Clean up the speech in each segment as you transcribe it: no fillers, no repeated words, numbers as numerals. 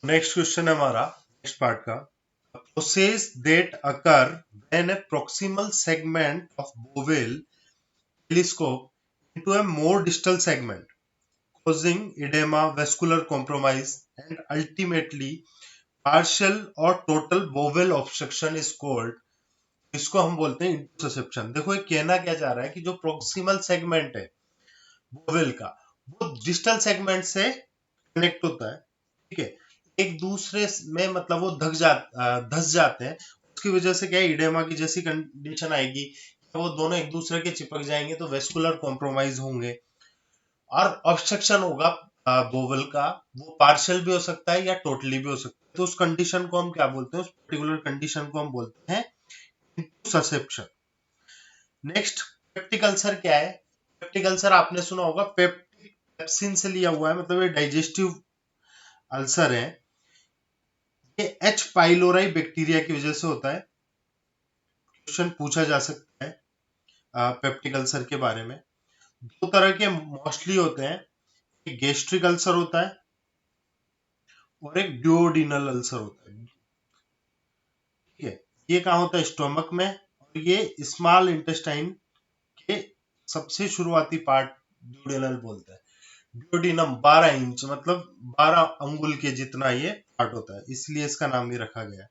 Next question है हमारा next part का process that occur when a proximal segment of bovell telescope into a more distal segment causing edema, vascular compromise and ultimately partial or total bowel obstruction is called। इसको हम बोलते हैं interception. देखो ये कहना क्या चाह रहा है कि जो प्रोक्सिमल सेगमेंट है बोवेल का वो डिस्टल सेगमेंट से कनेक्ट होता है, ठीक है, एक दूसरे में मतलब वो धस जाते हैं। उसकी वजह से क्या है, इडेमा की जैसी कंडीशन आएगी, वो दोनों एक दूसरे के चिपक जाएंगे तो वेस्कुलर कॉम्प्रोमाइज होंगे और ऑब्स्ट्रक्शन होगा बोवल का। वो पार्शियल भी हो सकता है या टोटली भी हो सकता है। तो उस कंडीशन को हम क्या बोलते हैं, उस पर्टिकुलर कंडीशन को हम बोलते हैं इंटरसेप्शन। नेक्स्ट पेप्टिक अल्सर क्या है? पेप्टिक अल्सर आपने सुना होगा, पेप्सिन से लिया हुआ है, मतलब ये डाइजेस्टिव अल्सर है। ये एच पाइलोराई बैक्टीरिया की वजह से होता है। क्वेश्चन पूछा जा सकता है पेप्टिक अल्सर के बारे में। दो तरह के मोस्टली होते हैं, एक गैस्ट्रिक अल्सर होता है और एक ड्यूओडिनल अल्सर होता है, ठीक है। ये कहाँ होता है? स्टोमक में, और ये स्मॉल इंटेस्टाइन के सबसे शुरुआती पार्ट ड्यूडेनल बोलते हैं। ड्यूडिनम 12 इंच मतलब 12 अंगुल के जितना ये पार्ट होता है, इसलिए इसका नाम भी रखा गया है।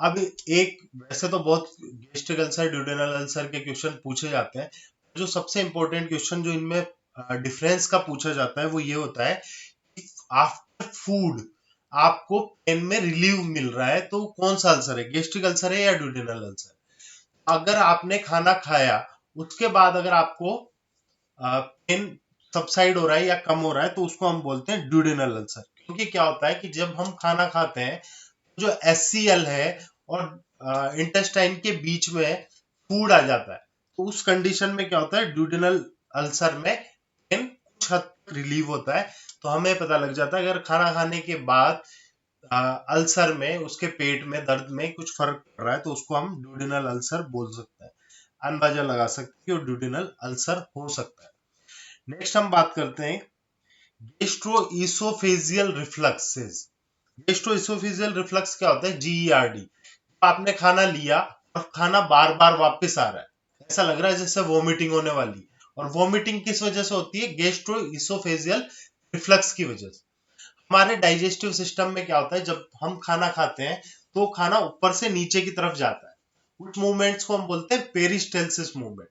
अब एक वैसे तो बहुत गैस्ट्रिक अल्सर ड्यूडेनल अल्सर के क्वेश्चन पूछे जाते हैं। जो सबसे इंपॉर्टेंट क्वेश्चन जो इनमें डिफरेंस का पूछा जाता है वो ये होता है कि आफ्टर फूड आपको पेन में रिलीव मिल रहा है तो कौन सा अल्सर है, गैस्ट्रिक अल्सर है या ड्यूडेनल अल्सर। अगर आपने खाना खाया उसके बाद अगर आपको पेन सबसाइड हो रहा है या कम हो रहा है तो उसको हम बोलते हैं ड्यूडेनल अल्सर। क्योंकि क्या होता है कि जब हम खाना खाते हैं जो एचसीएल है और इंटेस्टाइन के बीच में फूड आ जाता है, तो उस कंडीशन में क्या होता है, ड्यूडेनल अल्सर में पेन कुछ हद तक रिलीव होता है। तो हमें पता लग जाता है अगर खाना खाने के बाद अल्सर में उसके पेट में दर्द में कुछ फर्क पड़ रहा है तो उसको हम ड्यूडेनल अल्सर बोल सकते हैं, अंदाजा लगा सकते हैं कि वो ड्यूडेनल अल्सर हो सकता है। नेक्स्ट हम बात करते हैं गैस्ट्रोइसोफेजियल रिफ्लक्सेस। गैस्ट्रोइसोफेजियल रिफ्लक्स क्या होता है? जीईआरडी। आपने खाना लिया और खाना बार बार वापस आ रहा है, ऐसा लग रहा है जैसे वॉमिटिंग होने वाली। और वॉमिटिंग किस वजह से होती है? गैस्ट्रोइसोफेजियल रिफ्लक्स की वजह से। हमारे डाइजेस्टिव सिस्टम में क्या होता है, जब हम खाना खाते हैं तो खाना ऊपर से नीचे की तरफ जाता है, उस मूवमेंट्स को हम बोलते हैं पेरिस्टेल्सिस मूवमेंट।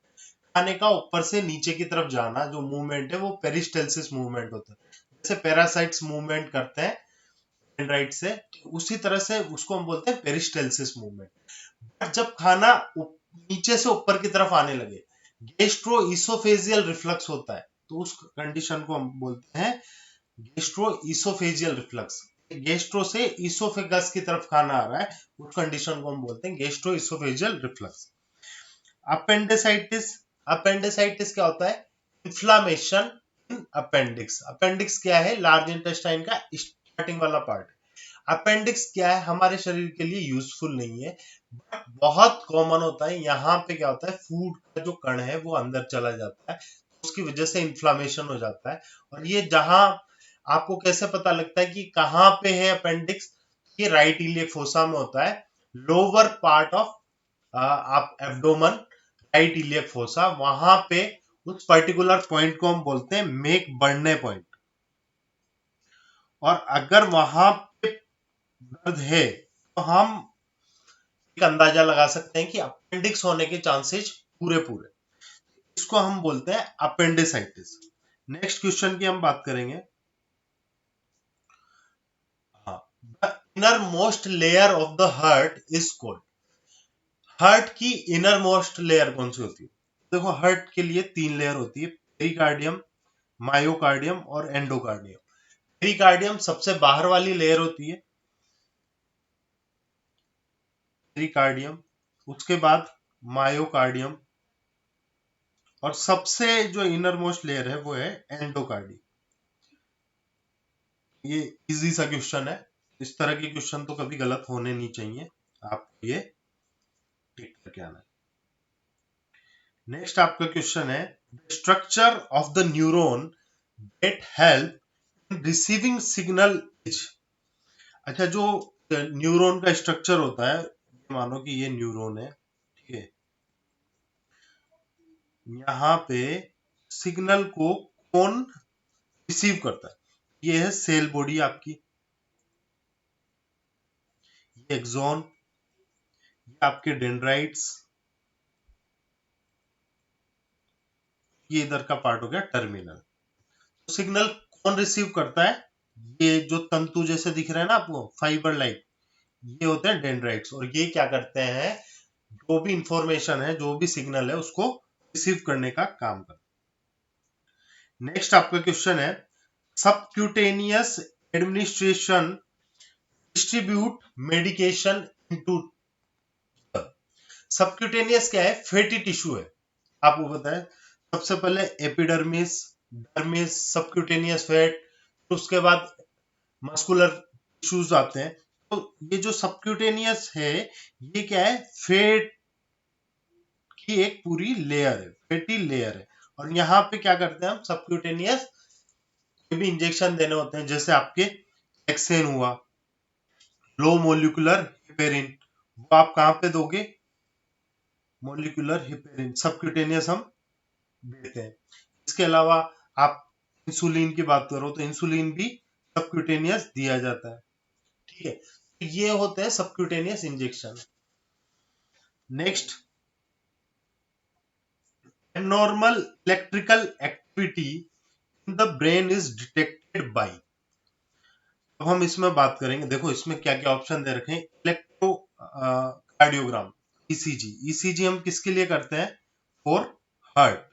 खाने का ऊपर से नीचे की तरफ जाना जो मूवमेंट है वो पेरिस्टेल्सिस मूवमेंट होता है। जैसे पैरासाइट्स मूवमेंट करते हैं राइट से, उसी तरह से उसको हम बोलते हैं पेरिस्टेल्सिस मूवमेंट। बट जब खाना नीचे से ऊपर की तरफ आने लगे, गैस्ट्रो इसोफेजियल रिफ्लक्स होता है, तो उस कंडीशन को हम बोलते हैं गैस्ट्रो इसोफेजियल रिफ्लक्स। गैस्ट्रो से इसोफेगस की तरफ खाना आ रहा है, उस कंडीशन को हम बोलते हैं gastro oesophageal reflux. Appendicitis. Appendicitis क्या होता है? इन्फ्लामेशन इन अपेंडिक्स। अपेंडिक्स क्या है? लार्ज इंटेस्टाइन का स्टार्टिंग वाला पार्ट। अपेंडिक्स क्या है? हमारे शरीर के लिए यूजफुल नहीं है, बट बहुत कॉमन होता है। यहाँ पे क्या होता है, फूड का जो कण है वो अंदर चला जाता है, उसकी वजह से इन्फ्लामेशन हो जाता है। और ये जहां आपको कैसे पता लगता है कि कहाँ पे है अपेंडिक्स? ये राइट इलियक फोसा में होता है, लोअर पार्ट ऑफ आप एब्डोमन, राइट इलियक फोसा, वहां पे उस पर्टिकुलर पॉइंट को हम बोलते हैं मेक बर्ने पॉइंट। और अगर वहां पे दर्द है तो हम एक अंदाजा लगा सकते हैं कि अपेंडिक्स होने के चांसेस पूरे पूरे, इसको हम बोलते हैं अपेंडिसाइटिस। नेक्स्ट क्वेश्चन की हम बात करेंगे। The inner most layer of the heart is called. Heart की इनर मोस्ट लेयर कौन सी होती है? देखो हार्ट के लिए 3 लेयर होती है, पेरिकार्डियम, मायोकार्डियम और एंडोकार्डियम। पेरिकार्डियम सबसे बाहर वाली लेयर होती है, पेरिकार्डियम, उसके बाद मायोकार्डियम, और सबसे जो इनर मोस्ट लेयर है वो है एंडोकार्डियम। ये इजी सा क्वेश्चन है, इस तरह के क्वेश्चन तो कभी गलत होने नहीं चाहिए, आपको ये टिक करके आना है। नेक्स्ट आपका क्वेश्चन है structure of the neuron that help in receiving signal is. अच्छा, जो न्यूरॉन का स्ट्रक्चर होता है, मानो कि ये न्यूरॉन है, ठीक है, यहाँ पे सिग्नल को कौन रिसीव करता है? ये है सेल बॉडी आपकी, ये एक्सॉन, ये आपके डेंड्राइट्स, ये इधर का पार्ट हो गया टर्मिनल। तो सिग्नल कौन रिसीव करता है? ये जो तंतु जैसे दिख रहे हैं ना आपको, फाइबर लाइक, ये होते हैं डेंड्राइट्स, और ये क्या करते हैं, जो भी इंफॉर्मेशन है, जो भी सिग्नल है, उसको रिसीव करने का काम करते हैं। नेक्स्ट आपका क्वेश्चन है, subcutaneous administration distribute medication into. Subcutaneous क्या है? फैटी टिश्यू है, आपको पता है। सबसे पहले एपिडर्मिस, डर्मिस, सबक्यूटेनियस फैट, उसके बाद मस्कुलर टिश्यूज आते हैं। तो ये जो सबक्यूटेनियस है, ये क्या है? फैट की एक पूरी लेयर है, फैटी लेयर है। और यहाँ पे क्या करते हैं हम, सबक्यूटेनियस कोई भी इंजेक्शन देने होते हैं, जैसे आपके वैक्सीन हुआ, लो मोलिकुलर हिपेरिन, वो आप कहाँ पे दोगे? मोलिकुलर हिपेरिन, सबक्यूटेनियस हम देते हैं। इसके अलावा आप इंसुलिन की बात करो तो इंसुलिन भी सबक्यूटेनियस दिया जाता है, ठीक है। तो ये होते हैं subcutaneous injection. Next, abnormal electrical activity in the brain is detected by। अब हम इसमें बात करेंगे, देखो इसमें क्या क्या ऑप्शन दे रखे हैं। इलेक्ट्रो कार्डियोग्राम, ईसीजी, ईसीजी हम किसके लिए करते हैं? For heart.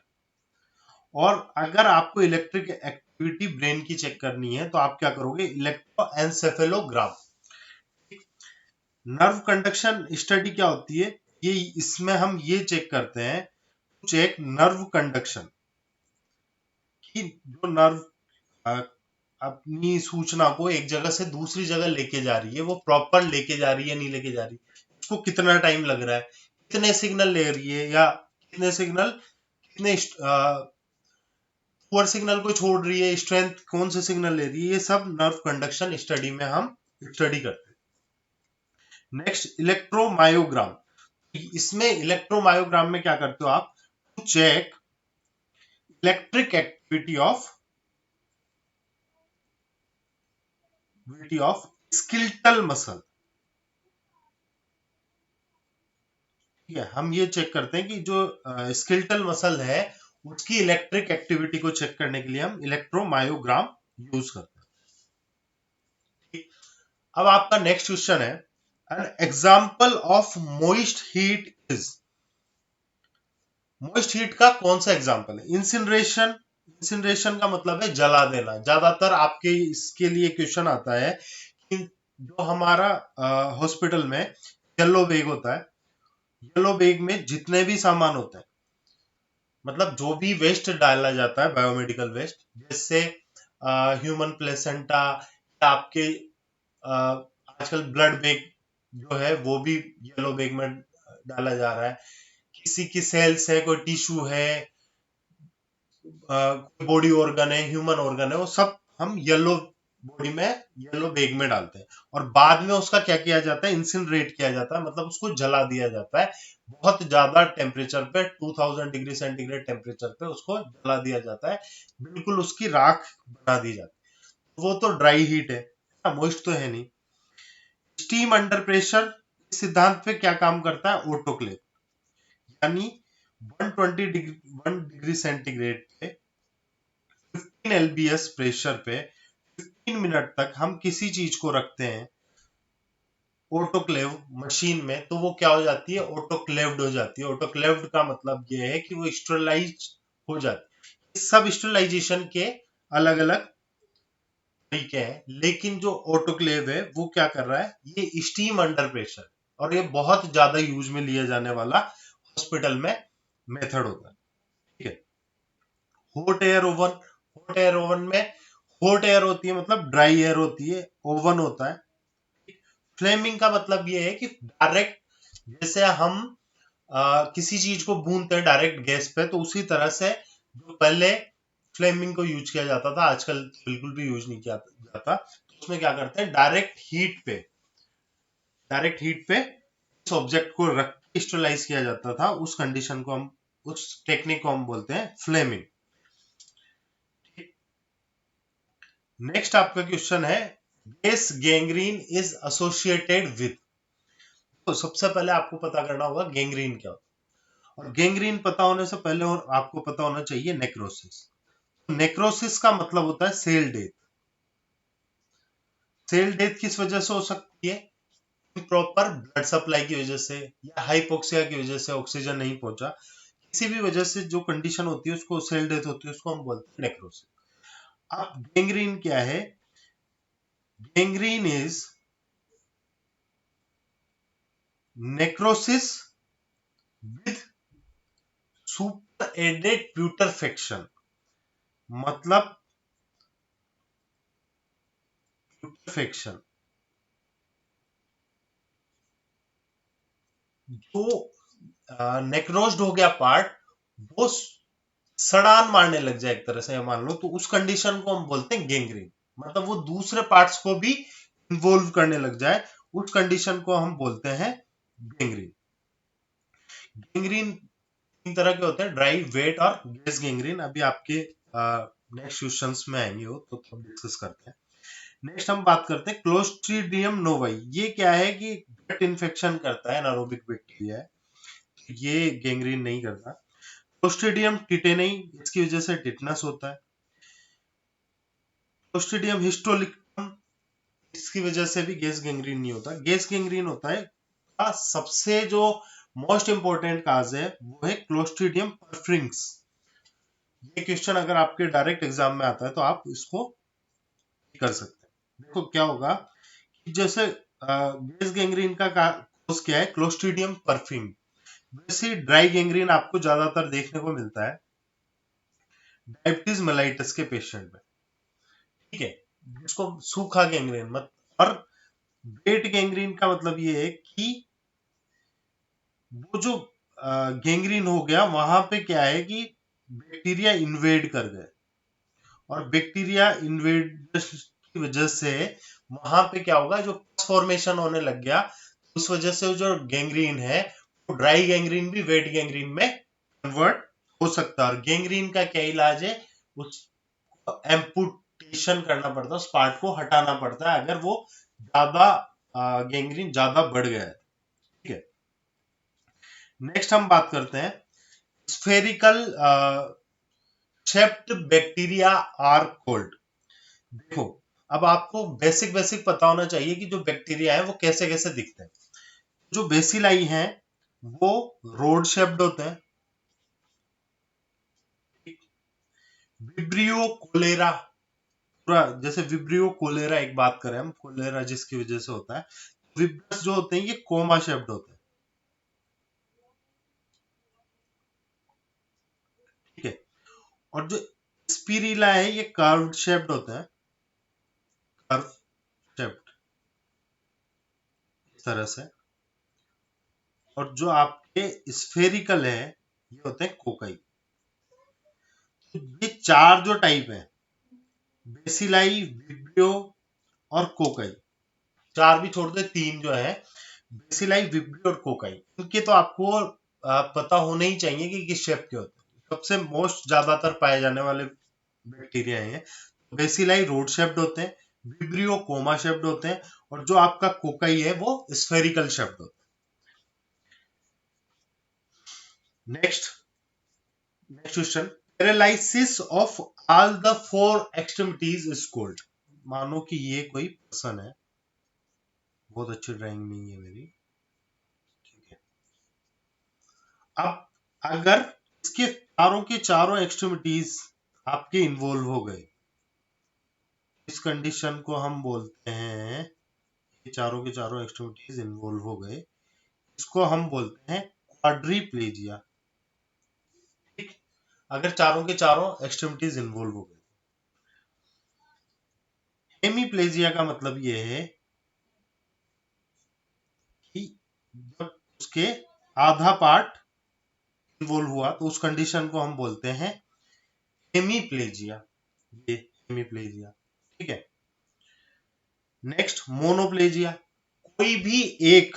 और अगर आपको इलेक्ट्रिक एक्टिविटी ब्रेन की चेक करनी है तो आप क्या करोगे? इलेक्ट्रोएन्सेफेलोग्राम। नर्व कंडक्शन स्टडी क्या होती है? ये इसमें हम ये चेक करते हैं, चेक नर्व कंडक्शन, कि जो नर्व अपनी सूचना को एक जगह से दूसरी जगह लेके जा रही है, वो प्रॉपर लेके जा रही है, नहीं लेके जा रही, उसको कितना टाइम लग रहा है, कितने सिग्नल ले रही है, या कितने सिग्नल, कितने पुअर सिग्नल को छोड़ रही है, स्ट्रेंथ कौन से सिग्नल ले रही है, ये सब नर्व कंडक्शन स्टडी में हम स्टडी करते हैं। Next, electromyogram. इसमें इलेक्ट्रोमायोग्राम में क्या करते हो आप? Check electric activity of skeletal muscle, ठीक है। हम ये चेक करते हैं कि जो स्केलेटल मसल है, उसकी इलेक्ट्रिक एक्टिविटी को चेक करने के लिए हम इलेक्ट्रोमायोग्राम यूज करते हैं, ठीक। अब आपका नेक्स्ट क्वेश्चन है, an example of moist heat is. Moist heat का कौन सा एग्जाम्पल है? इंसिनरेशन। इंसिनरेशन का मतलब है जला देना। ज्यादातर आपके इसके लिए क्वेश्चन आता है कि जो हमारा हॉस्पिटल में येलो बैग होता है, येलो बैग में जितने भी सामान होते हैं, मतलब जो भी वेस्ट डाला जाता है, बायोमेडिकल वेस्ट, जैसे ह्यूमन प्लेसेंटा, आपके आजकल ब्लड बैग जो है वो भी येलो बैग में डाला जा रहा है। किसी की सेल्स है, कोई टिश्यू है, बॉडी ऑर्गन है, ह्यूमन ऑर्गन है, वो सब हम येलो बॉडी में, येलो बैग में डालते हैं। और बाद में उसका क्या किया जाता है? इंसिनरेट किया जाता है, मतलब उसको जला दिया जाता है। बहुत ज्यादा टेम्परेचर पे, 2000 डिग्री सेंटीग्रेड टेम्परेचर पे उसको जला दिया जाता है, बिल्कुल उसकी राख बना दी जाती है। वो तो ड्राई हीट है, मॉइस्ट तो है नहीं। स्टीम अंडर प्रेशर, इस सिद्धांत पे क्या काम करता है? ऑटोक्लेव, यानी 1 डिग्री सेंटीग्रेड पे 15 एलबीएस प्रेशर पे 15 मिनट तक हम किसी चीज को रखते हैं ऑटोक्लेव मशीन में, तो वो क्या हो जाती है? ऑटोक्लेव्ड हो जाती है। ऑटोक्लेव्ड का मतलब ये है कि वो स्टरलाइज हो जाती है। सब स्टरलाइजेशन के अलग अलग तरीके हैं, लेकिन जो ऑटोक्लेव है वो क्या कर रहा है? ये स्टीम अंडर प्रेशर, और ये बहुत ज्यादा यूज में लिया जाने वाला हॉस्पिटल में मेथड होता है, ठीक है। Hot air oven, hot air oven में हॉट एयर होती है, मतलब ड्राई एयर होती है, ओवन होता है। फ्लेमिंग का मतलब ये है कि डायरेक्ट, जैसे हम किसी चीज को भूनते हैं डायरेक्ट गैस पे, तो उसी तरह से जो पहले फ्लेमिंग को यूज किया जाता था, आजकल बिल्कुल भी यूज नहीं किया जाता। उसमें क्या करते हैं, डायरेक्ट हीट पे इस ऑब्जेक्ट को रख के स्टरलाइज किया जाता था। उस कंडीशन को हम, उस टेक्निक को हम बोलते हैं फ्लेमिंग। नेक्स्ट आपका क्वेश्चन है, gas gangrene is associated with. तो सबसे पहले आपको पता करना होगा गैंग्रीन क्या होता है, और गैंग्रीन पता होने से पहले और आपको पता होना चाहिए नेक्रोसिस। नेक्रोसिस का मतलब होता है सेल डेथ। सेल डेथ किस वजह से हो सकती है, प्रॉपर ब्लड सप्लाई की वजह से या हाइपोक्सिया की वजह से, ऑक्सीजन नहीं पहुंचा, किसी भी वजह से जो कंडीशन होती है उसको सेल डेथ होती है, उसको हम बोलते हैं नेक्रोसिस। अब गैंग्रीन क्या है, gangrene is necrosis with super added putrefaction. मतलब प्यूटरफेक्शन, जो नेक्रोस्ड हो गया पार्ट, वो सड़ान मारने लग जाए एक तरह से मान लो, तो उस कंडीशन को हम बोलते हैं गैंग्रीन। मतलब वो दूसरे पार्ट्स को भी इन्वॉल्व करने लग जाए, उस कंडीशन को हम बोलते हैं गैंग्रीन। गैंग्रीन तीन तरह के होते हैं, ड्राई, वेट और गैस गैंग्रीन। अभी आपके नेक्स्ट क्वेश्चंस में आएंगे वो, तो हम डिस्कस करते हैं। नेक्स्ट हम बात करते हैं क्लोस्ट्रीडियम नोवाई। ये क्या है कि गट इन्फेक्शन करता है, एनारोबिक बैक्टीरिया है, ये गैंग्रीन नहीं करता। क्लोस्ट्रीडियम टिटेनई, इसकी वजह से टिटनस होता है। क्लोस्ट्रीडियम हिस्टोलिकम, इसकी वजह से भी गैस गैंग्रीन नहीं होता। गैस गैंग्रीन होता है का सबसे जो मोस्ट इंपॉर्टेंट काज है वो है क्लोस्ट्रीडियम परफ्रिंक्स। ये क्वेश्चन अगर आपके डायरेक्ट एग्जाम में आता है तो आप इसको कर सकते हैं। देखो क्या होगा कि जैसे गैस गैंग्रीन का कोज क्या है, क्लोस्ट्रीडियम परफ्यूम। वैसे ड्राई गैंग्रीन आपको ज्यादातर देखने को मिलता है डायबिटीज मेलाइटस के पेशेंट में, ठीक है, जिसको सूखा गैंग्रीन मत। और वेट गैंग्रीन का मतलब ये है कि वो जो गैंग्रीन हो गया वहां पे क्या है कि बैक्टीरिया इन्वेड कर गए, और बैक्टीरिया इन्वेड की वजह से वहां पे क्या होगा, जो फॉर्मेशन होने लग गया, उस वजह से जो गैंग्रीन है वो ड्राई गैंग्रीन भी वेट गैंग्रीन में कन्वर्ट हो सकता है। और गैंग्रीन का क्या इलाज है, उसको एम्पुटेशन करना पड़ता है, उस पार्ट को हटाना पड़ता है अगर वो ज्यादा गैंग्रीन ज्यादा बढ़ गया है, ठीक है। नेक्स्ट हम बात करते हैं spherical shaped bacteria are called. देखो अब आपको बेसिक बेसिक पता होना चाहिए कि जो बैक्टीरिया है वो कैसे कैसे दिखते हैं। जो बेसिलाई हैं वो रोड शेप्ड होते हैं। विब्रियो कोलेरा, पूरा जैसे विब्रियो कोलेरा, एक बात करें हम, कोलेरा जिसकी वजह से होता है, विब्रस जो होते हैं ये कोमा शेप्ड होते हैं, ठीक है। और जो स्पिरिला है ये कर्व्ड शेप्ड होते हैं, कर्व शेप्ड इस तरह से। और जो आपके स्फेरिकल है ये होते हैं कोकाई। तो ये चार जो टाइप है, बेसिलाई, विब्रियो और कोकाई, चार भी छोड़ दे, तीन जो है बेसिलाई, विब्रियो और कोकाई, इनके तो आपको पता होने ही चाहिए कि किस शेप के होते हैं। सबसे मोस्ट ज्यादातर पाए जाने वाले बैक्टीरिया हैं बेसिलाई रोड शेप्ड होते हैं, विब्रियो कोमा शेप्ड होते हैं, और जो आपका कोकाई है वो स्फेरिकल शेप्ड होता है। Next question, paralysis of all the four extremities is called. मानो कि ये कोई पर्सन है, बहुत अच्छी ड्राइंग नहीं है मेरी, ठीक है। अब अगर इसके चारों के चारों एक्सट्रीमिटीज आपके इन्वॉल्व हो गए, इस कंडीशन को हम बोलते हैं, ये चारों के चारों एक्सट्रीमिटीज इन्वॉल्व हो गए, इसको हम बोलते हैं क्वाड्रीप्लेजिया। ठीक, अगर चारों के चारों एक्सट्रीमिटीज इन्वॉल्व हो गए। हेमीप्लेजिया का मतलब ये है कि जब उसके आधा पार्ट इन्वॉल्व हुआ तो उस कंडीशन को हम बोलते हैं हेमीप्लेजिया। ये हेमीप्लेजिया, ठीक है। नेक्स्ट मोनोप्लेजिया, कोई भी एक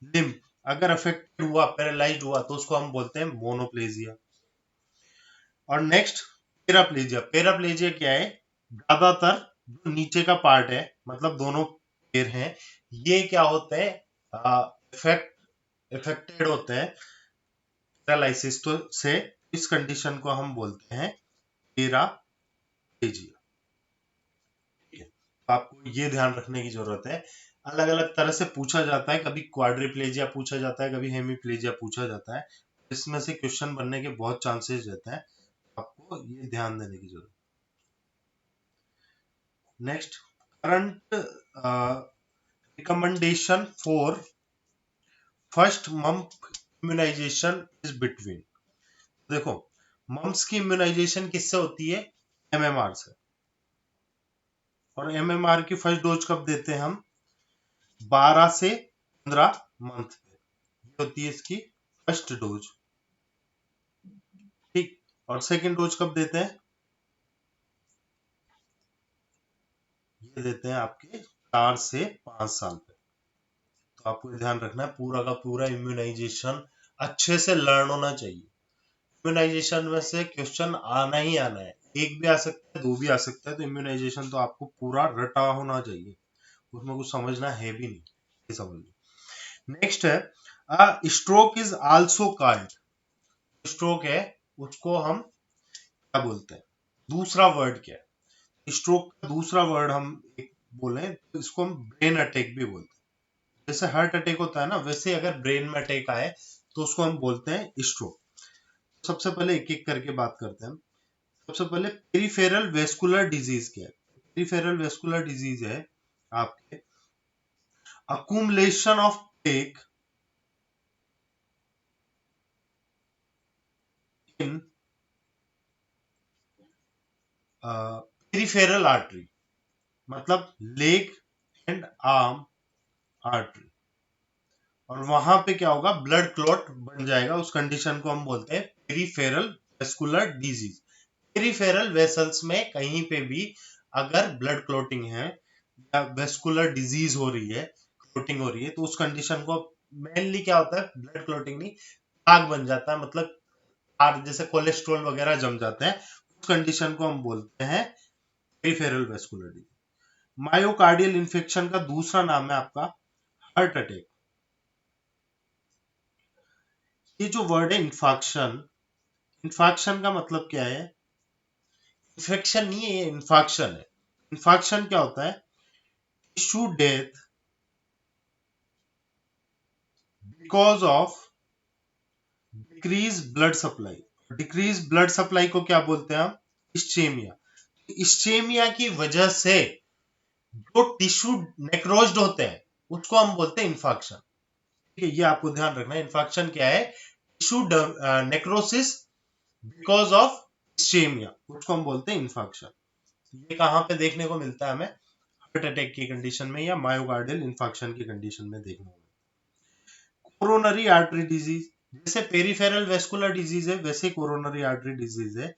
लिम्ब अगर अफेक्टेड हुआ, पैरालाइज्ड हुआ तो उसको हम बोलते हैं मोनोप्लेजिया। और नेक्स्ट पेराप्लेजिया, पेराप्लेजिया क्या है, ज्यादातर जो नीचे का पार्ट है, मतलब दोनों पैर हैं, ये क्या होते हैं, इफेक्टेड होते हैं पैरालिसिस तो से, इस कंडीशन को हम बोलते हैं पेराप्लेजिया। ठीक है, तो आपको ये ध्यान रखने की जरूरत है, अलग अलग तरह से पूछा जाता है, कभी क्वाड्रिप्लेजिया पूछा जाता है, कभी हेमीप्लेजिया पूछा जाता है, इसमें से क्वेश्चन बनने के बहुत चांसेस रहते हैं, आपको ये ध्यान देने की जरूरत। Next, current recommendation for first month immunization is between, देखो मम्स की इम्यूनाइजेशन किससे होती है, एमएमआर से, और एमएमआर की फर्स्ट डोज कब देते हैं हम, 12 से 15 मंथ पे, ये होती है इसकी फर्स्ट डोज। ठीक, और सेकेंड डोज कब देते हैं, ये देते हैं आपके 4 से 5 साल पे। तो आपको ध्यान रखना है, पूरा का पूरा इम्यूनाइजेशन अच्छे से लर्न होना चाहिए। इम्यूनाइजेशन में से क्वेश्चन आना ही आना है, एक भी आ सकता है, दो भी आ सकता है, तो इम्यूनाइजेशन तो आपको पूरा रटा होना चाहिए, उसमें कुछ समझना है भी नहीं, ये समझ लो। नेक्स्ट है stroke is also called, stroke है उसको हम क्या बोलते हैं, दूसरा वर्ड क्या है, स्ट्रोक का दूसरा वर्ड हम एक बोले तो इसको हम ब्रेन अटैक भी बोलते हैं। जैसे हार्ट अटैक होता है ना, वैसे अगर ब्रेन में अटैक आए तो उसको हम बोलते हैं स्ट्रोक। सबसे पहले एक एक करके बात करते हैं। सबसे पहले पेरिफेरल वेस्कुलर डिजीज क्या है, पेरिफेरल वेस्कुलर डिजीज है आपके accumulation of plaque in peripheral artery, मतलब लेग एंड आर्म आर्टरी, और वहां पे क्या होगा, ब्लड क्लॉट बन जाएगा, उस कंडीशन को हम बोलते हैं peripheral vascular disease. Peripheral vessels में कहीं पे भी अगर ब्लड क्लॉटिंग है या वेस्कुलर डिजीज हो रही है, क्लॉटिंग हो रही है, तो उस कंडीशन को मेनली क्या होता है, ब्लड क्लॉटिंग नहीं, आग बन जाता है, मतलब आग जैसे कोलेस्ट्रॉल वगैरह जम जाते हैं, उस कंडीशन को हम बोलते हैं peripheral vascular disease. Myocardial infection का दूसरा नाम है आपका हार्ट अटैक। ये जो वर्ड है इन्फाक्शन, इन्फाक्शन का मतलब क्या है, इन्फेक्शन नहीं है, ये इन्फाक्शन है। इन्फाक्शन क्या होता है, tissue death because of decrease blood supply. Decrease blood supply को क्या बोलते हैं हम, इस्चेमिया। इस्चेमिया की वजह से जो टिश्यू नेक्रोज्ड होते हैं उसको हम बोलते हैं इन्फाक्शन। ठीक है, ये आपको ध्यान रखना है, इन्फाक्शन क्या है, tissue necrosis because of ischaemia, उसको हम बोलते हैं इन्फाक्शन। ये कहाँ पे देखने को मिलता है हमें, हार्ट अटैक की कंडीशन में या मायोकार्डियल इन्फाक्शन की कंडीशन में देखने को। कोरोनरी आर्टरी डिजीज, जैसे पेरिफेरल वेस्कुलर डिजीज है वैसे कोरोनरी आर्टरी डिजीज है।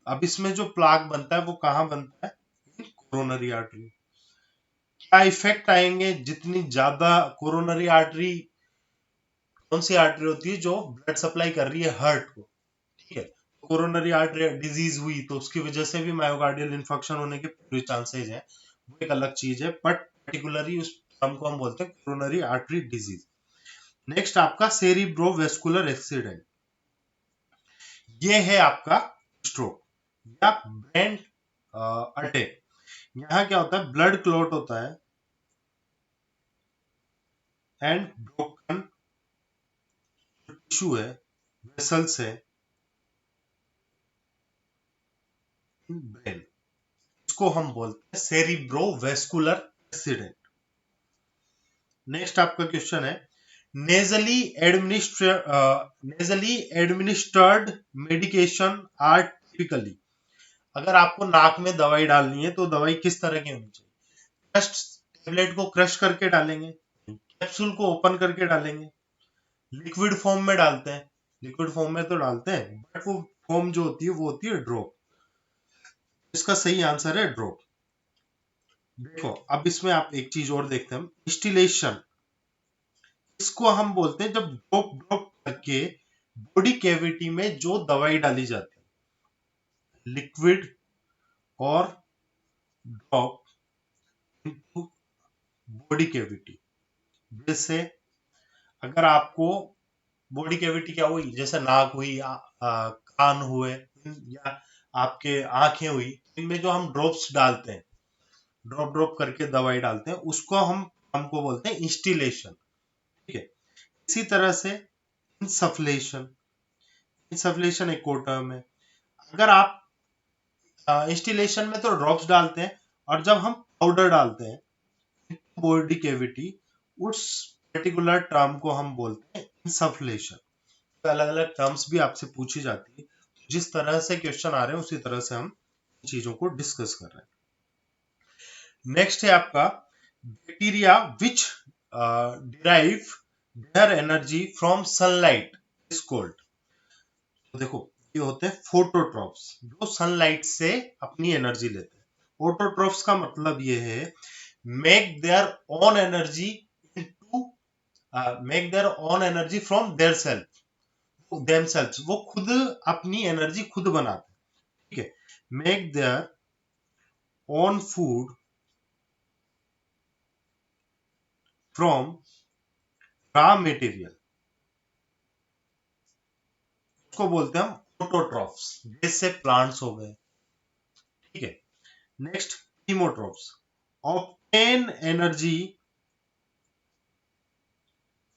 अब इसमें जो प्लाक बनता है वो कहाँ बनता है, कोरोनरी आर्टरी। क्या इफेक्ट आएंगे, जितनी ज्यादा कोरोनरी आर्टरी, कौन सी आर्टरी होती है जो ब्लड सप्लाई कर रही है हार्ट को, ठीक है, कोरोनरी आर्टरी डिजीज हुई तो उसकी वजह से भी मायोकार्डियल इन्फेक्शन होने के पूरे चांसेस हैं, वो एक अलग चीज है, बट पर्टिकुलरली उस टर्म को हम बोलते हैं कोरोनरी आर्टरी डिजीज। नेक्स्ट आपका सेरिब्रोवेस्कुलर एक्सीडेंट, ये है आपका स्ट्रोक या ब्रेन अटैक। यहाँ क्या होता है, ब्लड क्लॉट होता है एंड ब्रोकन टिश्यू है, वेसल्स है इन ब्रेन, इसको हम बोलते हैं सेरिब्रोवेस्कुलर एक्सीडेंट। नेक्स्ट आपका क्वेश्चन है, नेजली नेजली एडमिनिस्टर्ड मेडिकेशन आर टिपिकली, अगर आपको नाक में दवाई डालनी है तो दवाई किस तरह की होनी चाहिए, क्रश, टेबलेट को क्रश करके डालेंगे, कैप्सूल को ओपन करके डालेंगे, लिक्विड फॉर्म में डालते हैं, लिक्विड फॉर्म में तो डालते हैं बट वो फॉर्म जो होती है वो होती है ड्रॉप। इसका सही आंसर है ड्रॉप। देखो अब इसमें आप एक चीज और देखते हैं, इंस्टिलेशन, इसको हम बोलते हैं जब ड्रॉप ड्रॉप करके बॉडी कैविटी में जो दवाई डाली जाती है, लिक्विड और ड्रॉप इनटू बॉडी कैविटी। जैसे अगर आपको बॉडी कैविटी क्या हुई, जैसे नाक हुई, कान हुए, या आपके आंखें हुई, इनमें जो हम ड्रॉप्स डालते हैं, ड्रॉप ड्रॉप करके दवाई डालते हैं, उसको हमको बोलते हैं इंस्टिलेशन। ठीक है। इसी तरह से इंसफलेशन, इंसफलेशन एक और टर्म है। अगर आप इंस्टिलेशन में तो ड्रॉप्स डालते हैं, और जब हम पाउडर डालते हैं बॉडी कैविटी, उस पर्टिकुलर टर्म को हम बोलते हैं इंसफलेशन। तो अलग अलग टर्म्स भी आपसे पूछी जाती है, जिस तरह से क्वेश्चन आ रहे हैं उसी तरह से हम चीजों को डिस्कस कर रहे हैं। नेक्स्ट है आपका bacteria which derive their energy from sunlight is called. तो देखो ये होते हैं फोटोट्रॉप्स, जो सनलाइट से अपनी एनर्जी लेते हैं। फोटोट्रॉप्स का मतलब ये है make their own energy into, make their own energy from their self, themselves, वो खुद अपनी एनर्जी खुद बनाते हैं। ठीक है। Make their own food from raw material, उसको बोलते हैं हम ऑटोट्रॉफ्स, जैसे प्लांट्स हो गए। ठीक है। Next chemotrophs, obtain energy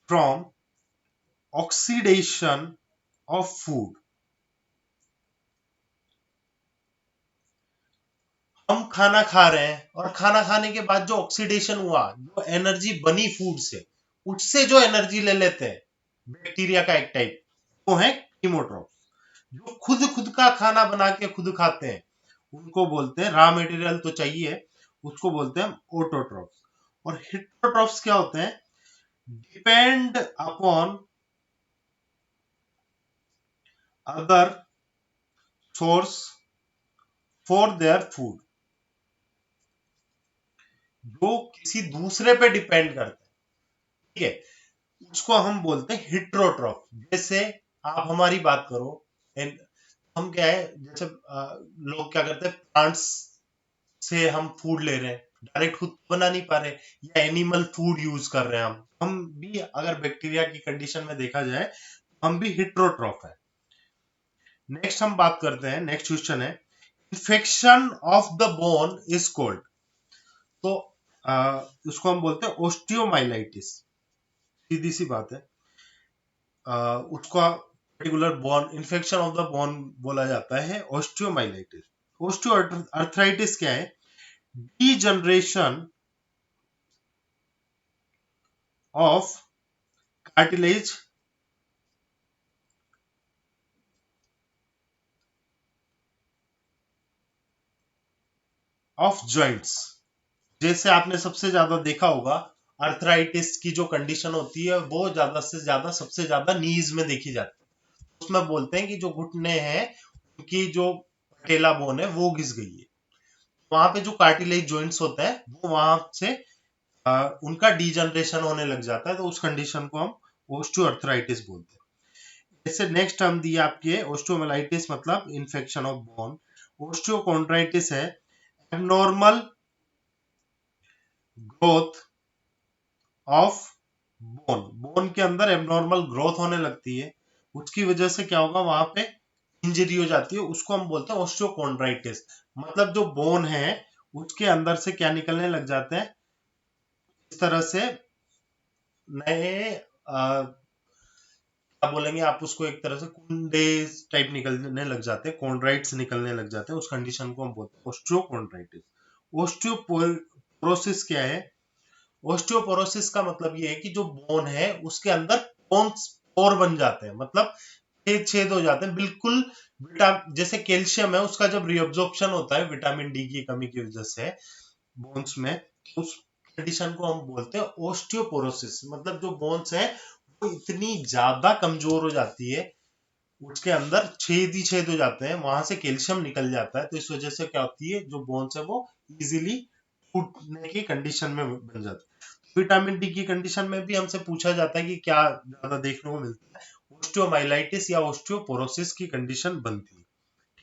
from oxidation of food. हम खाना खा रहे हैं और खाना खाने के बाद जो ऑक्सीडेशन हुआ, जो एनर्जी बनी फूड से, उससे जो एनर्जी ले लेते हैं, बैक्टीरिया का एक टाइप, वो है कीमोट्रॉफ्स। जो खुद खुद का खाना बना के खुद खाते हैं, उनको बोलते हैं, रॉ मटेरियल तो चाहिए, उसको बोलते हैं ऑटोट्रॉफ्स। और हेटेरोट्रॉफ्स क्या होते हैं, depend upon other source for their food, जो किसी दूसरे पे डिपेंड करते हैं। ठीक है। उसको हम बोलते हैं हिट्रोट्रॉफ। जैसे आप हमारी बात करो, हम क्या है, जैसे लोग क्या करते हैं, प्लांट्स से हम फूड ले रहे हैं, डायरेक्ट खुद बना नहीं पा रहे, या एनिमल फूड यूज कर रहे हैं, हम भी अगर बैक्टीरिया की कंडीशन में देखा जाए, हम भी हिट्रोट्रॉफ है। नेक्स्ट हम बात करते हैं, नेक्स्ट क्वेश्चन है, infection of the bone is cold. तो उसको हम बोलते हैं ओस्टियोमाइलाइटिस। सीधी सी बात है, उसका particular bone infection of the bone बोला जाता है ओस्टियोमाइलाइटिस। ओस्टियो अर्थराइटिस क्या है, degeneration of cartilage of joints. जैसे आपने सबसे ज्यादा देखा होगा, अर्थराइटिस की जो कंडीशन होती है वो ज्यादा से ज्यादा, सबसे ज्यादा नीज में देखी जाती है। उसमें बोलते हैं कि जो घुटने हैं, उनकी जो पटेला बोन है वो घिस गई है, वहां पे जो कार्टिलेज जॉइंट्स होते हैं वो वहां से उनका डीजनरेशन होने लग जाता है, तो उस कंडीशन को हम ओस्टियोआर्थराइटिस बोलते हैं। जैसे नेक्स्ट टर्म दिया आपके, ओस्टियोमाइलाइटिस मतलब इन्फेक्शन ऑफ बोन। ओस्टियोकॉन्ड्राइटिस है abnormal growth of bone, bone के अंदर एबनॉर्मल ग्रोथ होने लगती है, उसकी वजह से क्या होगा, वहां पे इंजरी हो जाती है, उसको हम बोलते हैं ओस्टियोकॉन्ड्राइटिस। मतलब जो बोन है उसके अंदर से क्या निकलने लग जाते हैं, इस तरह से नए क्या बोलेंगे आप उसको, एक तरह से कुंडे टाइप निकलने लग जाते हैं, कॉन्ड्राइट्स निकलने लग जाते हैं, उस कंडीशन को हम बोलते हैं ओस्टियोकॉन्ड्राइटिस। ओस्टियोपोरोसिस क्या है, ओस्टियोपोरोसिस का मतलब ये है कि जो बोन है उसके अंदर बोन्स पोर बन जाते हैं, मतलब छेद छेद हो जाते हैं बिल्कुल। जैसे कैल्शियम है, उसका जब रिअब्जॉर्प्शन होता है विटामिन डी की कमी की वजह से बोन्स में, उस कंडीशन को हम बोलते हैं ओस्टियोपोरोसिस। मतलब जो बोन्स है वो इतनी ज्यादा कमजोर हो जाती है, उसके अंदर छेद ही छेद हो जाते हैं, वहां से कैल्शियम निकल जाता है, तो इस वजह से क्या होती है, जो बोन्स है वो इजीली टूटने की कंडीशन में बन जाता है। विटामिन डी की कंडीशन में भी हमसे पूछा जाता है कि क्या ज्यादा देखने को मिलता है, ऑस्टियोमाइलाइटिस या ऑस्टियोपोरोसिस की कंडीशन बनती है।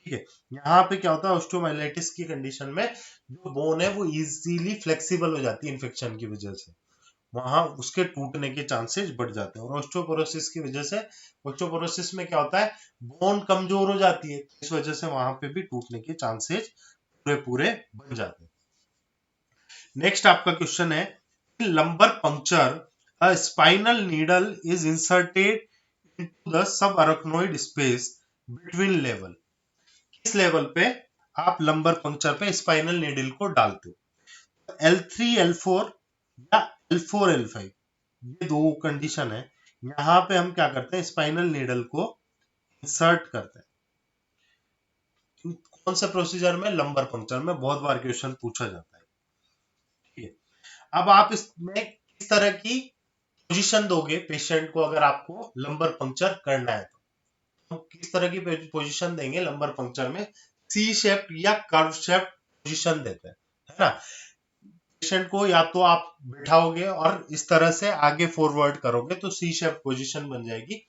ठीक है, यहाँ पे क्या होता है, ऑस्टियोमाइलाइटिस की कंडीशन में जो बोन है वो इजीली फ्लेक्सिबल हो जाती है इन्फेक्शन की वजह से, वहां उसके टूटने के चांसेस बढ़ जाते हैं। और ऑस्टियोपोरोसिस की वजह से, ऑस्टियोपोरोसिस में क्या होता है, बोन कमजोर हो जाती है, इस वजह से वहां पे भी टूटने के चांसेस पूरे पूरे बन जाते हैं। नेक्स्ट आपका क्वेश्चन है, lumbar puncture a spinal needle is inserted into the subarachnoid space between level. किस लेवल पे आप लंबर पंक्चर पे स्पाइनल नीडल को डालते हो? L3 L4 या L4 L5, ये दो कंडीशन है। यहाँ पे हम क्या करते हैं, स्पाइनल नीडल को इंसर्ट करते हैं। कौन से प्रोसीजर में? लंबर पंक्चर में। बहुत बार क्वेश्चन पूछा जाता है। ठीक है, अब आप इसमें किस तरह की पोजीशन दोगे पेशेंट को अगर आपको लंबर पंक्चर करना है तो किस तरह की पोजीशन देंगे लंबर पंक्चर में? सी शेप या कर्व शेप पोजीशन देते हैं, है ना। पेशेंट को या तो आप बिठाओगे और इस तरह से आगे फॉरवर्ड करोगे तो सी शेप पोजीशन बन जाएगी।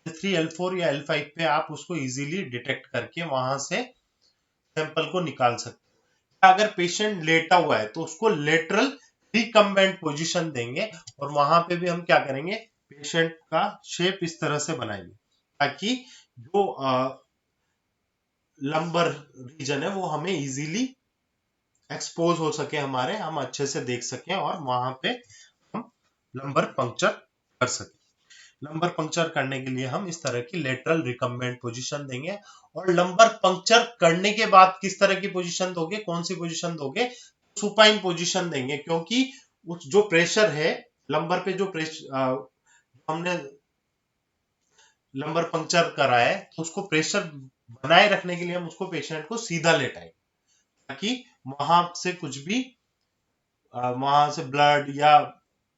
L3 L4 या L5 पे आप उसको इजीली डिटेक्ट करके वहां से सैंपल को निकाल सकते हैं। अगर पेशेंट लेटा हुआ है तो उसको लेटरल रिकम्बेंट पोजीशन देंगे और वहां पे भी हम क्या करेंगे, पेशेंट का शेप इस तरह से बनाएंगे ताकि जो लंबर रीजन है वो हमें इजीली एक्सपोज हो सके, हमारे हम अच्छे से देख सकें और वहां पे हम लंबर पंक्चर कर सकें। लंबर पंक्चर करने के लिए हम इस तरह की लेटरल रिकम्बेंट पोजीशन देंगे। और लंबर पंक्चर करने के बाद किस तरह की पोजीशन दोगे, कौन सी पोजीशन दोगे? सुपाइन पोजीशन देंगे, क्योंकि उस जो प्रेशर है लंबर पे, जो प्रेशर हमने लंबर पंक्चर करा है तो उसको प्रेशर बनाए रखने के लिए हम उसको पेशेंट को सीधा लेटाएं ताकि वहां से कुछ भी वहां से ब्लड या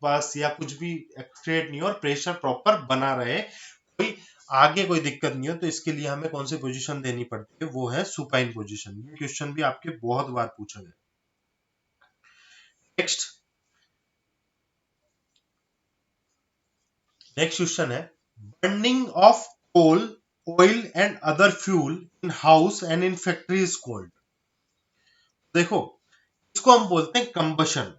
बस या कुछ भी एक्सक्रिएट नहीं हो और प्रेशर प्रॉपर बना रहे, कोई आगे कोई दिक्कत नहीं हो। तो इसके लिए हमें कौन सी पोजीशन देनी पड़ती है, वो है सुपाइन पोजीशन। ये क्वेश्चन भी आपके बहुत बार पूछा गया। नेक्स्ट क्वेश्चन है, burning of coal oil and other fuel in house and in factory is called. देखो, इसको हम बोलते हैं कंबशन।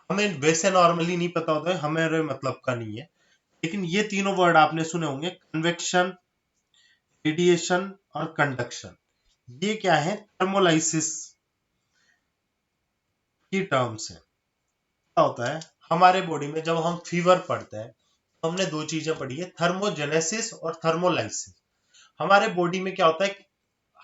हमें वैसे नॉर्मली नहीं पता होता है, हमारे मतलब का नहीं है, लेकिन ये तीनों वर्ड आपने सुने होंगे, कन्वेक्शन, रेडिएशन और कंडक्शन। ये क्या है? थर्मोलाइसिस की टर्म्स है। क्या होता है हमारे बॉडी में जब हम फीवर पड़ते हैं तो हमने दो चीजें पढ़ी है, थर्मोजेनेसिस और थर्मोलाइसिस। हमारे बॉडी में क्या होता है,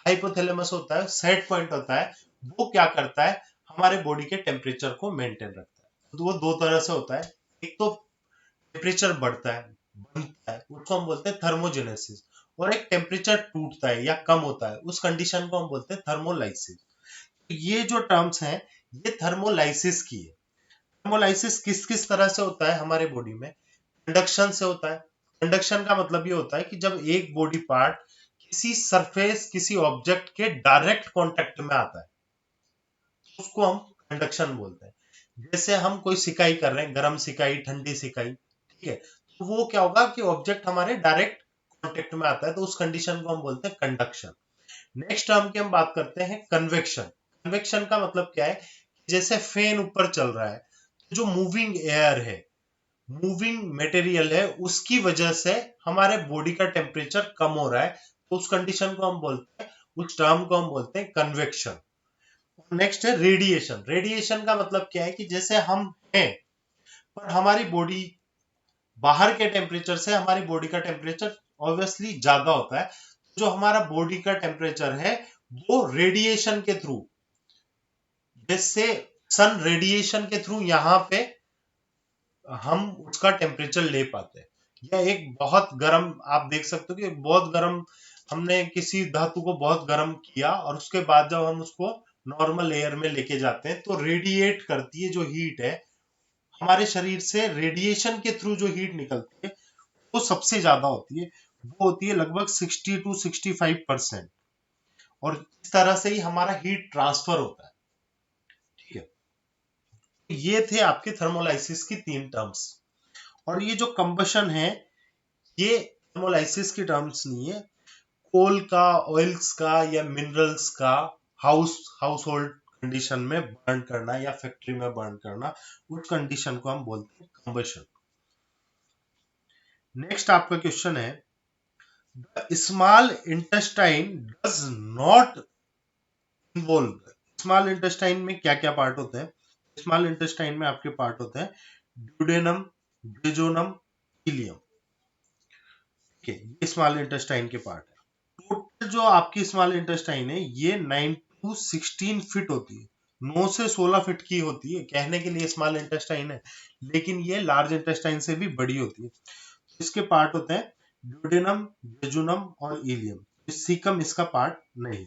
हाइपोथैलेमस होता है, सेट पॉइंट होता है, वो क्या करता है, हमारे बॉडी के टेम्परेचर को मेंटेन रखता है। तो वो दो तरह से होता है, एक तो टेम्परेचर बढ़ता है, बनता है, उसको हम बोलते हैं थर्मोजेनेसिस, और एक टेम्परेचर टूटता है या कम होता है, उस कंडीशन को हम बोलते हैं थर्मोलाइसिस। तो ये जो टर्म्स हैं ये थर्मोलाइसिस की है। थर्मोलाइसिस किस किस तरह से होता है हमारे बॉडी में? कंडक्शन से होता है। कंडक्शन का मतलब ये होता है कि जब एक बॉडी पार्ट किसी सरफेस, किसी ऑब्जेक्ट के डायरेक्ट कांटेक्ट में आता है उसको हम कंडक्शन बोलते हैं। जैसे हम कोई सिकाई कर रहे हैं, गर्म सिकाई, ठंडी सिकाई, ठीक है, तो वो क्या होगा कि ऑब्जेक्ट हमारे डायरेक्ट कांटेक्ट में आता है, तो उस कंडीशन को हम बोलते हैं कंडक्शन। नेक्स्ट टर्म की हम बात करते हैं कन्वेक्शन। कन्वेक्शन का मतलब क्या है, जैसे फैन ऊपर चल रहा है, जो मूविंग एयर है, मूविंग मटेरियल है, उसकी वजह से हमारे बॉडी का टेम्परेचर कम हो रहा है, तो उस कंडीशन को हम बोलते हैं, उस टर्म को हम बोलते हैं कन्वेक्शन। नेक्स्ट है रेडिएशन। रेडिएशन का मतलब क्या है कि जैसे हम हैं पर हमारी बॉडी, बाहर के टेम्परेचर से हमारी बॉडी का टेम्परेचर ऑब्वियसली ज्यादा होता है, जो हमारा बॉडी का टेम्परेचर है वो रेडिएशन के थ्रू, जैसे सन रेडिएशन के थ्रू यहाँ पे हम उसका टेम्परेचर ले पाते हैं। या एक बहुत गर्म, आप देख सकते हो कि बहुत गर्म, हमने किसी धातु को बहुत गर्म किया और उसके बाद जब हम उसको नॉर्मल एयर में लेके जाते हैं तो रेडिएट करती है, जो हीट है हमारे शरीर से रेडिएशन के थ्रू जो हीट निकलती है वो सबसे ज्यादा होती है, वो होती है लगभग 60 to 65%। और इस तरह से ही हमारा हीट ट्रांसफर होता है। ये थे आपके थर्मोलाइसिस की 3 टर्म्स। और ये जो कंबशन है, ये थर्मोलाइसिस की टर्म्स नहीं है। कोल का, ऑयल्स का या मिनरल्स का हाउस होल्ड कंडीशन में बर्न करना या फैक्ट्री में बर्न करना, उस कंडीशन को हम बोलते हैं कंबशन। नेक्स्ट आपका क्वेश्चन है, the small intestine does not involve. Small intestine में क्या क्या पार्ट होते हैं? स्मॉल इंटेस्टाइन में आपके पार्ट होते हैं ड्यूडेनम, जेजोनम, इलियम। ठीक है, ये स्मॉल इंटेस्टाइन के पार्ट है। टोटल जो आपकी स्मॉल इंटेस्टाइन है ये 9 to 16 फीट होती है, 9 से 16 फीट की होती है। कहने के लिए स्मॉल इंटेस्टाइन है, लेकिन ये लार्ज इंटेस्टाइन से भी बड़ी होती है। इसके पार्ट होते हैं ड्यूडेनम, जेजुनम और इलियम। सीकम इसका पार्ट नहीं।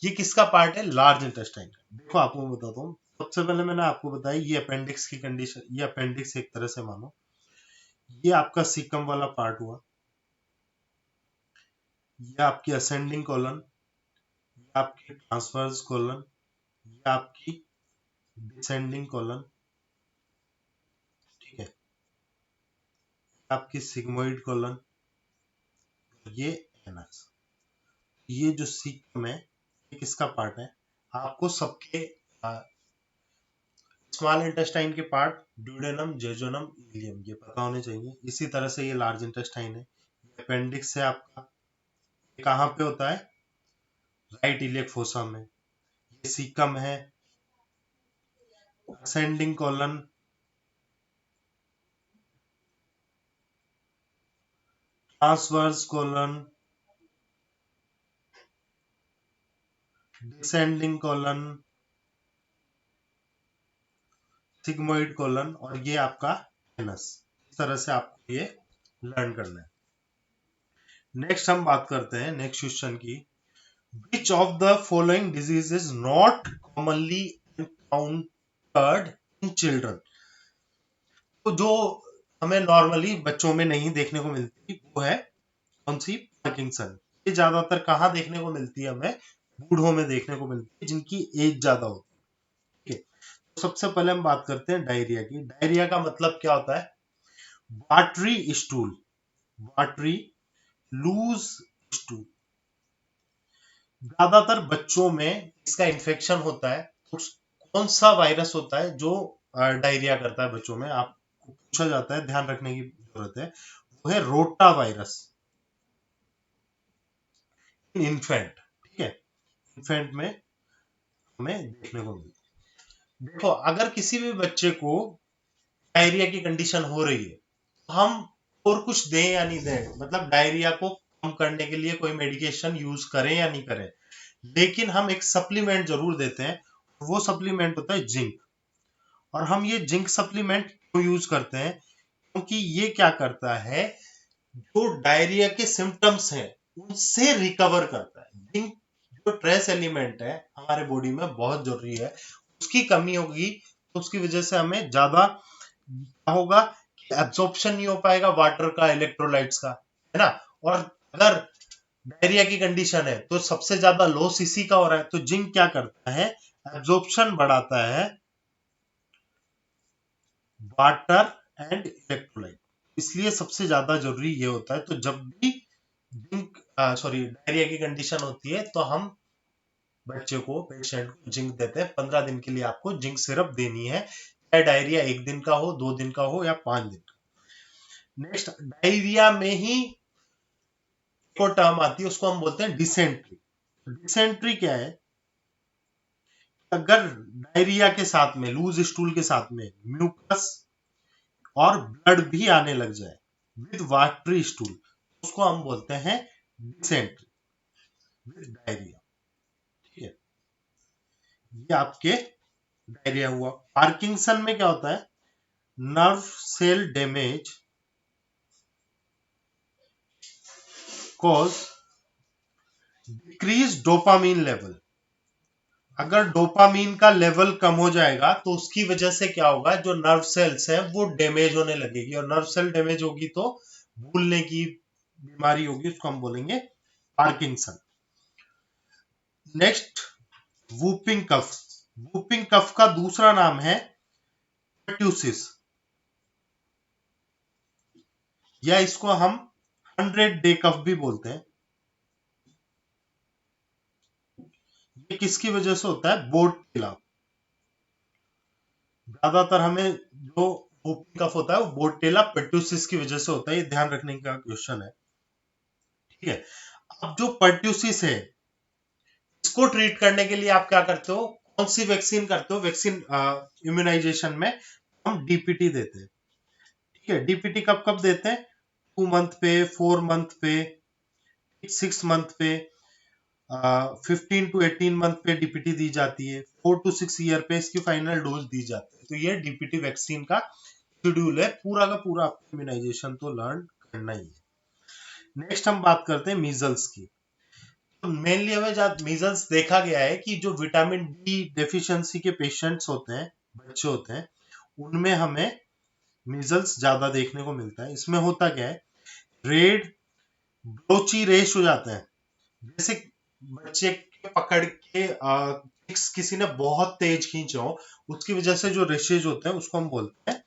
ये किसका पार्ट है? लार्ज इंटेस्टाइन का। देखो आपको मैं बताता हूँ। सबसे पहले मैंने आपको बताया ये अपेंडिक्स की कंडीशन, ये अपेंडिक्स एक तरह से मानो। ये आपका सीकम वाला पार्ट हुआ, ये आपकी असेंडिंग कॉलन, ये आपकी ट्रांसवर्स कॉलन, ये आपकी डिसेंडिंग कॉलन, ठीक है, आपकी सिग्मोइड कॉलन, ये एनस। ये जो सीकम है ये किसका पार्ट है? आपको सबके स्मॉल इंटेस्टाइन के पार्ट ड्यूडेनम, जेजोनम, इलियम ये पता होने चाहिए। इसी तरह से ये लार्ज इंटेस्टाइन है, अपेंडिक्स है आपका, ये कहाँ पे होता है? राइट इलियक फोसा में। ये सीकम है, ascending colon, transverse colon, descending colon, sigmoid colon और ये आपका एनस। इस तरह से आपको ये लर्न करना है। नेक्स्ट हम बात करते हैं नेक्स्ट क्वेश्चन की। Which of the following disease is not commonly encountered in children? तो जो हमें नॉर्मली बच्चों में नहीं देखने को मिलती वो है कौन सी? पार्किंसन। ये ज्यादातर कहाँ देखने को मिलती है? हमें बूढ़ों में देखने को मिलती है जिनकी एज ज्यादा होती है। तो सबसे पहले हम बात करते हैं डायरिया की। डायरिया का मतलब क्या होता है? Watery stool, watery loose stool. ज्यादातर बच्चों में इसका इन्फेक्शन होता है। तो कौन सा वायरस होता है जो डायरिया करता है बच्चों में? आपको पूछा जाता है, ध्यान रखने की जरूरत है। वो है रोटा वायरस इन इन्फेंट। ठीक है, इन्फेंट में हमें देखने को मिलता है। देखो, अगर किसी भी बच्चे को डायरिया की कंडीशन हो रही है तो हम और कुछ दें या नहीं दें, मतलब डायरिया को कम करने के लिए कोई मेडिकेशन यूज करें या नहीं करें, लेकिन हम एक सप्लीमेंट जरूर देते हैं। वो सप्लीमेंट होता है जिंक। और हम ये जिंक सप्लीमेंट क्यों यूज करते हैं? क्योंकि ये क्या करता है, जो डायरिया के सिम्टम्स हैं उनसे रिकवर करता है। जिंक जो ट्रेस एलिमेंट है हमारे बॉडी में बहुत जरूरी है, उसकी कमी होगी तो उसकी वजह से हमें ज्यादा क्या होगा कि एब्जॉर्प्शन नहीं हो पाएगा वाटर का, इलेक्ट्रोलाइट्स का, है ना। और अगर डायरिया की कंडीशन है तो सबसे ज्यादा लो सीसी का हो रहा है, तो जिंक क्या करता है? एब्जॉर्प्शन बढ़ाता है वाटर एंड इलेक्ट्रोलाइट। इसलिए सबसे ज्यादा जरूरी ये होता है। तो जब भी जिंक डायरिया की कंडीशन होती है तो हम बच्चे को, पेशेंट को जिंक देते हैं। 15 दिन के लिए आपको जिंक सिरप देनी है, चाहे डायरिया 1 दिन का हो, 2 दिन का हो या 5 दिन का। नेक्स्ट, डायरिया में ही को टर्म आती है, उसको हम बोलते हैं डिसेंट्री। डिसेंट्री क्या है? अगर डायरिया के साथ में, लूज स्टूल के साथ में म्यूकस और ब्लड भी आने लग जाए विद वाटरी स्टूल, उसको हम बोलते हैं डिसेंट्री विद डायरिया। ठीक है, ये आपके डायरिया हुआ। पार्किंसन में क्या होता है? Nerve cell damage cause decrease dopamine level. अगर डोपामीन का लेवल कम हो जाएगा तो उसकी वजह से क्या होगा, जो नर्व सेल्स है वो डैमेज होने लगेगी, और नर्व सेल डैमेज होगी तो भूलने की बीमारी होगी, उसको हम बोलेंगे Parkinson. Next, whooping cough. Whooping cough का दूसरा नाम है पर्ट्यूसिस, या इसको हम 100 डे कफ भी बोलते हैं। ये किसकी वजह से होता है? बोर्डेला। ज्यादातर हमें जो ओपी कफ होता है वो बोर्डेला पर्ट्यूसिस की वजह से होता है, ये ध्यान रखने का क्वेश्चन है। ठीक है, अब जो पर्ट्यूसिस है इसको ट्रीट करने के लिए आप क्या करते हो, कौन सी वैक्सीन करते हो? वैक्सीन इम्यूनाइजेशन में हम डीपीटी देते हैं। ठीक है, डीपीटी कब कब देते हैं? 2 मंथ पे, 4 मंथ पे, 6 मंथ पे, 15 to 18 मंथ पे डीपीटी दी जाती है, 4 to 6 ईयर पे इसकी फाइनल डोज दी जाती है। तो ये डीपीटी वैक्सीन का शेड्यूल है, पूरा का पूरा आपको इम्यूनाइजेशन तो लर्न करना ही है। नेक्स्ट हम बात करते हैं मीजल्स की। तो मेनली हमें जब मीजल्स देखा गया है कि जो विटामिन डी डेफिशिएंसी के पेशेंट्स होते हैं, बच्चे होते हैं, उनमें हमें मीजल्स ज्यादा देखने को मिलता है। इसमें होता क्या है, रेड ब्लोची रेश हो जाते हैं, जैसे बच्चे के पकड़ के किसी ने बहुत तेज खींचा हो, उसकी वजह से जो रेशेज होते हैं उसको हम बोलते हैं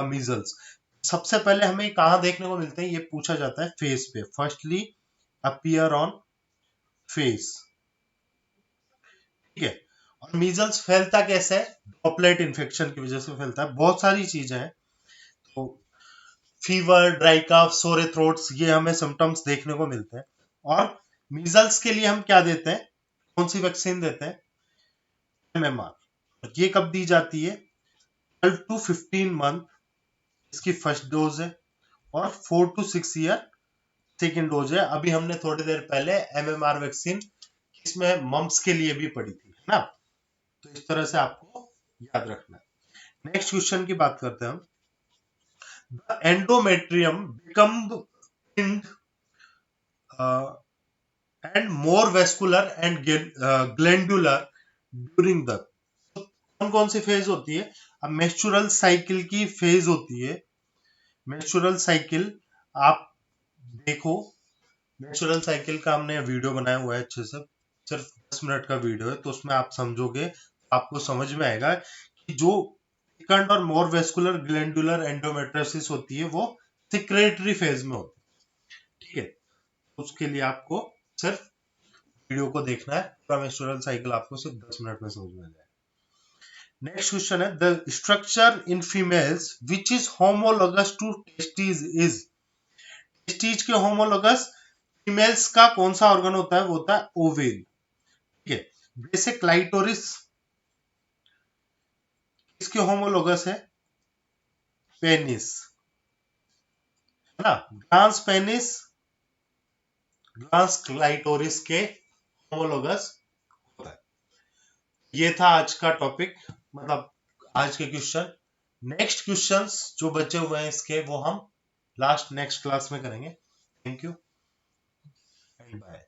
मीजल्स। सबसे पहले हमें कहाँ देखने को मिलते हैं, ये पूछा जाता है फेस पे। Firstly appear on face. ठीक है, और मीजल्स फैलता कैसे है? ड्रॉपलेट इन्फेक्शन की वजह से फैलता है। बहुत सारी चीजें हैं, तो फीवर, ड्राई कफ, सोरे थ्रोट्स, ये हमें सिम्टम्स देखने को मिलते हैं। और मीजल्स के लिए हम क्या देते हैं, कौन सी वैक्सीन देते हैं? एमएमआर। ये कब दी जाती है? 12 to 15 मंथ इसकी फर्स्ट डोज है, और 4 to 6 ईयर सेकेंड डोज है। अभी हमने थोड़ी देर पहले एमएमआर वैक्सीन इसमें मम्स के लिए भी पड़ी थी, है ना? तो इस तरह से आपको याद रखना है। नेक्स्ट क्वेश्चन की बात करते हैं हम। The endometrium become thinned and more vascular and glandular during the, कौन कौन सी फेज होती है? अब मेंस्ट्रुअल साइकिल की फेज होती है। मेंस्ट्रुअल साइकिल आप देखो, मेंस्ट्रुअल साइकिल का हमने वीडियो बनाया हुआ है अच्छे से, सिर्फ 10 मिनट का वीडियो है, तो उसमें आप समझोगे, आपको समझ में आएगा कि जो थिकन्ड और मोर वेस्कुलर ग्लैंडुलर एंडोमेट्रियोसिस होती है वो सिक्रेटरी फेज में होती है। ठीक है, उसके लिए आपको सिर्फ वीडियो को देखना है, पूरा मेंस्ट्रुअल साइकिल आपको सिर्फ 10 मिनट में समझ में आ जाएगा। नेक्स्ट क्वेश्चन है, the structure in females which is homologous to testis is. Testes के होमोलोगस फीमेल्स का कौन सा ऑर्गन होता है? वो होता है ओवेल। ठीक है, जैसे क्लाइटोरिस किसके होमोलोगस है? पेनिस, है ना? ग्लांस पेनिस, ग्लांस क्लाइटोरिस के होमोलोगस होता है। ये था आज का टॉपिक, मतलब आज के क्वेश्चन। नेक्स्ट क्वेश्चंस जो बचे हुए हैं इसके, वो हम नेक्स्ट क्लास में करेंगे। Thank you and bye.